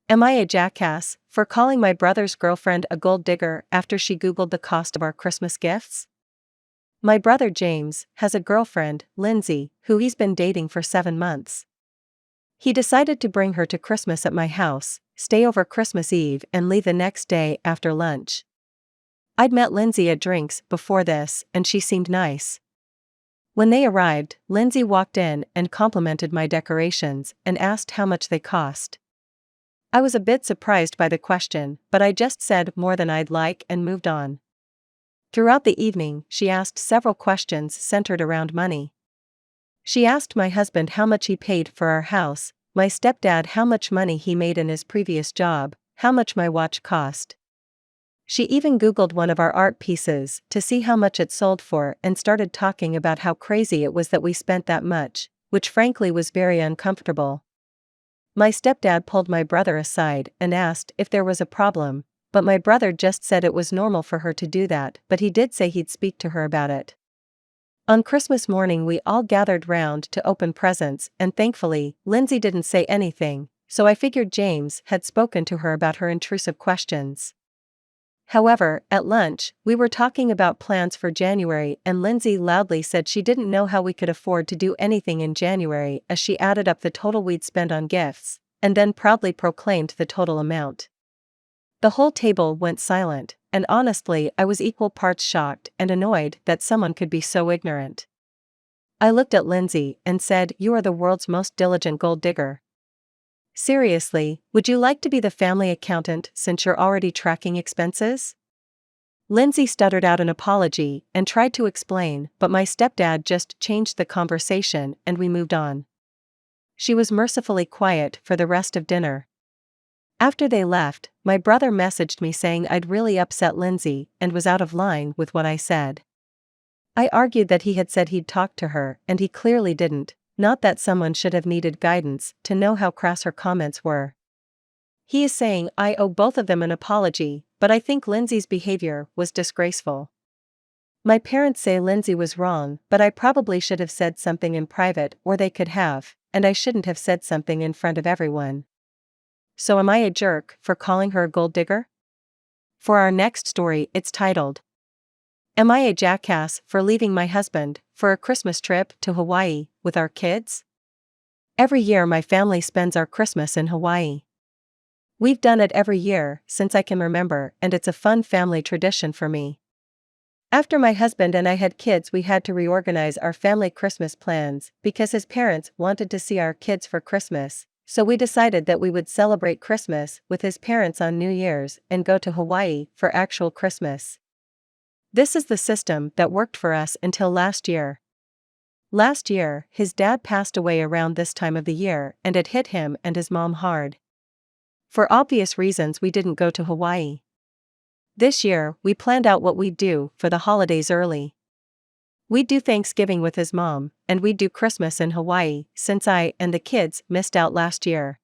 Am I a jackass for calling my brother's girlfriend a gold digger after she Googled the cost of our Christmas gifts? My brother James has a girlfriend, Lindsay, who he's been dating for 7 months. He decided to bring her to Christmas at my house, stay over Christmas Eve and leave the next day after lunch. I'd met Lindsay at drinks before this and she seemed nice. When they arrived, Lindsay walked in and complimented my decorations and asked how much they cost. I was a bit surprised by the question, but I just said more than I'd like and moved on. Throughout the evening, she asked several questions centered around money. She asked my husband how much he paid for our house, my stepdad how much money he made in his previous job, how much my watch cost. She even Googled one of our art pieces to see how much it sold for and started talking about how crazy it was that we spent that much, which frankly was very uncomfortable. My stepdad pulled my brother aside and asked if there was a problem, but my brother just said it was normal for her to do that, but he did say he'd speak to her about it. On Christmas morning we all gathered round to open presents and thankfully, Lindsay didn't say anything, so I figured James had spoken to her about her intrusive questions. However, at lunch, we were talking about plans for January and Lindsay loudly said she didn't know how we could afford to do anything in January as she added up the total we'd spend on gifts, and then proudly proclaimed the total amount. The whole table went silent, and honestly I was equal parts shocked and annoyed that someone could be so ignorant. I looked at Lindsay and said, "You are the world's most diligent gold digger. Seriously, would you like to be the family accountant since you're already tracking expenses?" Lindsay stuttered out an apology and tried to explain, but my stepdad just changed the conversation and we moved on. She was mercifully quiet for the rest of dinner. After they left, my brother messaged me saying I'd really upset Lindsay and was out of line with what I said. I argued that he had said he'd talk to her and he clearly didn't. Not that someone should have needed guidance to know how crass her comments were. He is saying I owe both of them an apology, but I think Lindsay's behavior was disgraceful. My parents say Lindsay was wrong, but I probably should have said something in private or they could have, and I shouldn't have said something in front of everyone. So am I a jerk for calling her a gold digger? For our next story, it's titled, Am I a jackass for leaving my husband for a Christmas trip to Hawaii with our kids? Every year my family spends our Christmas in Hawaii. We've done it every year since I can remember and it's a fun family tradition for me. After my husband and I had kids we had to reorganize our family Christmas plans because his parents wanted to see our kids for Christmas, so we decided that we would celebrate Christmas with his parents on New Year's and go to Hawaii for actual Christmas. This is the system that worked for us until last year. Last year, his dad passed away around this time of the year and it hit him and his mom hard. For obvious reasons we didn't go to Hawaii. This year, we planned out what we'd do for the holidays early. We'd do Thanksgiving with his mom, and we'd do Christmas in Hawaii since I and the kids missed out last year.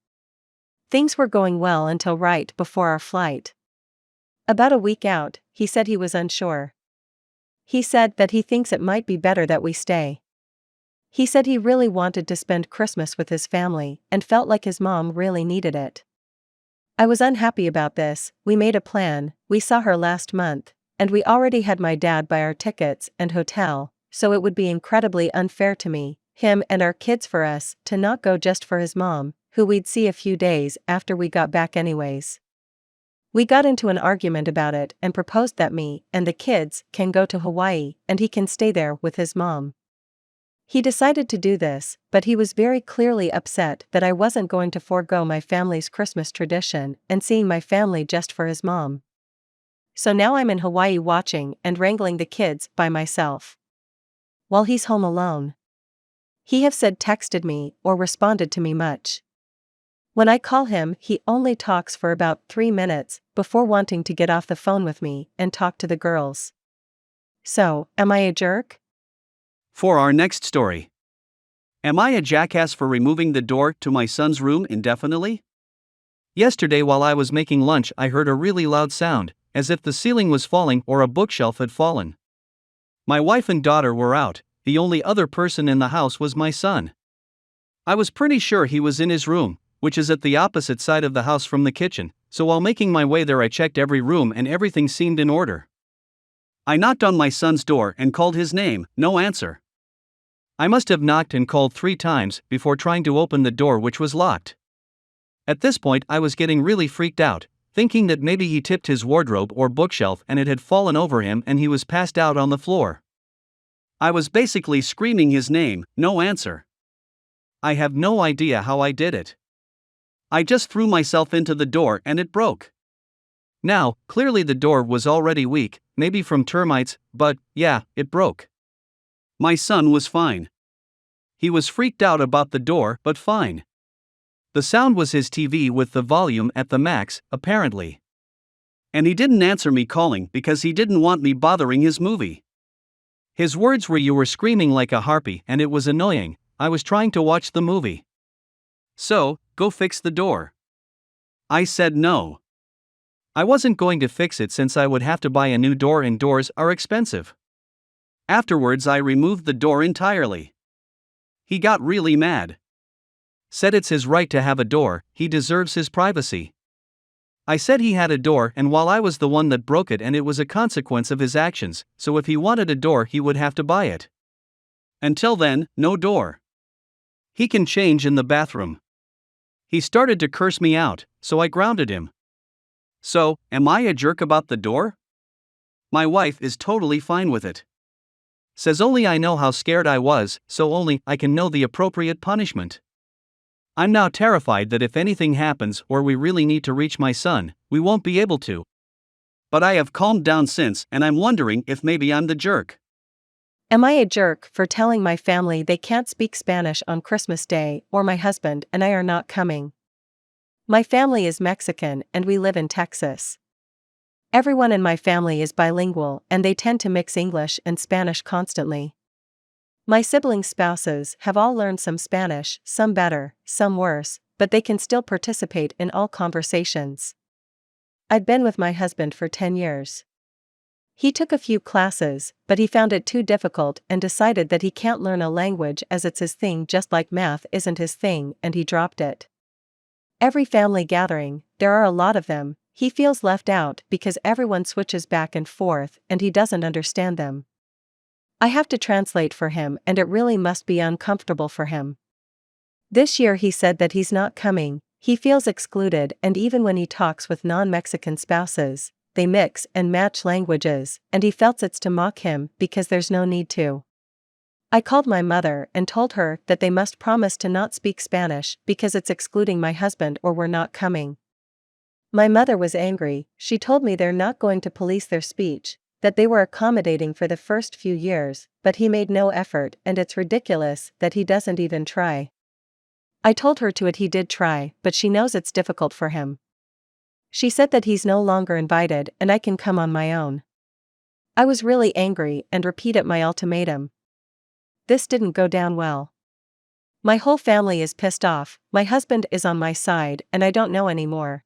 Things were going well until right before our flight. About a week out, he said he was unsure. He said that he thinks it might be better that we stay. He said he really wanted to spend Christmas with his family and felt like his mom really needed it. I was unhappy about this. We made a plan, we saw her last month, and we already had my dad buy our tickets and hotel, so it would be incredibly unfair to me, him and our kids for us to not go just for his mom, who we'd see a few days after we got back anyways. We got into an argument about it and proposed that me and the kids can go to Hawaii and he can stay there with his mom. He decided to do this, but he was very clearly upset that I wasn't going to forego my family's Christmas tradition and seeing my family just for his mom. So now I'm in Hawaii watching and wrangling the kids by myself, while he's home alone. He have said texted me or responded to me much. When I call him, he only talks for about 3 minutes before wanting to get off the phone with me and talk to the girls. So, am I a jerk? For our next story. Am I a jackass for removing the door to my son's room indefinitely? Yesterday while I was making lunch I heard a really loud sound, as if the ceiling was falling or a bookshelf had fallen. My wife and daughter were out, the only other person in the house was my son. I was pretty sure he was in his room, which is at the opposite side of the house from the kitchen, so while making my way there I checked every room and everything seemed in order. I knocked on my son's door and called his name, no answer. I must have knocked and called 3 times before trying to open the door, which was locked. At this point I was getting really freaked out, thinking that maybe he tipped his wardrobe or bookshelf and it had fallen over him and he was passed out on the floor. I was basically screaming his name, no answer. I have no idea how I did it. I just threw myself into the door and it broke. Now, clearly the door was already weak, maybe from termites, but, yeah, it broke. My son was fine. He was freaked out about the door, but fine. The sound was his TV with the volume at the max, apparently. And he didn't answer me calling because he didn't want me bothering his movie. His words were, "You were screaming like a harpy and it was annoying, I was trying to watch the movie. So, go fix the door." I said no. I wasn't going to fix it since I would have to buy a new door and doors are expensive. Afterwards I removed the door entirely. He got really mad. Said it's his right to have a door, he deserves his privacy. I said he had a door and while I was the one that broke it and it was a consequence of his actions, so if he wanted a door he would have to buy it. Until then, no door. He can change in the bathroom. He started to curse me out, so I grounded him. So, am I a jerk about the door? My wife is totally fine with it. Says only I know how scared I was, so only I can know the appropriate punishment. I'm now terrified that if anything happens or we really need to reach my son, we won't be able to. But I have calmed down since and I'm wondering if maybe I'm the jerk. Am I a jerk for telling my family they can't speak Spanish on Christmas Day or my husband and I are not coming? My family is Mexican and we live in Texas. Everyone in my family is bilingual and they tend to mix English and Spanish constantly. My siblings' spouses have all learned some Spanish, some better, some worse, but they can still participate in all conversations. I'd been with my husband for 10 years. He took a few classes, but he found it too difficult and decided that he can't learn a language as it's his thing, just like math isn't his thing, and he dropped it. Every family gathering, there are a lot of them, he feels left out because everyone switches back and forth and he doesn't understand them. I have to translate for him and it really must be uncomfortable for him. This year he said that he's not coming, he feels excluded, and even when he talks with non-Mexican spouses, they mix and match languages, and he felt it's to mock him because there's no need to. I called my mother and told her that they must promise to not speak Spanish because it's excluding my husband or we're not coming. My mother was angry. She told me they're not going to police their speech, that they were accommodating for the first few years, but he made no effort and it's ridiculous that he doesn't even try. I told her he did try, but she knows it's difficult for him. She said that he's no longer invited and I can come on my own. I was really angry and repeated my ultimatum. This didn't go down well. My whole family is pissed off, my husband is on my side and I don't know anymore,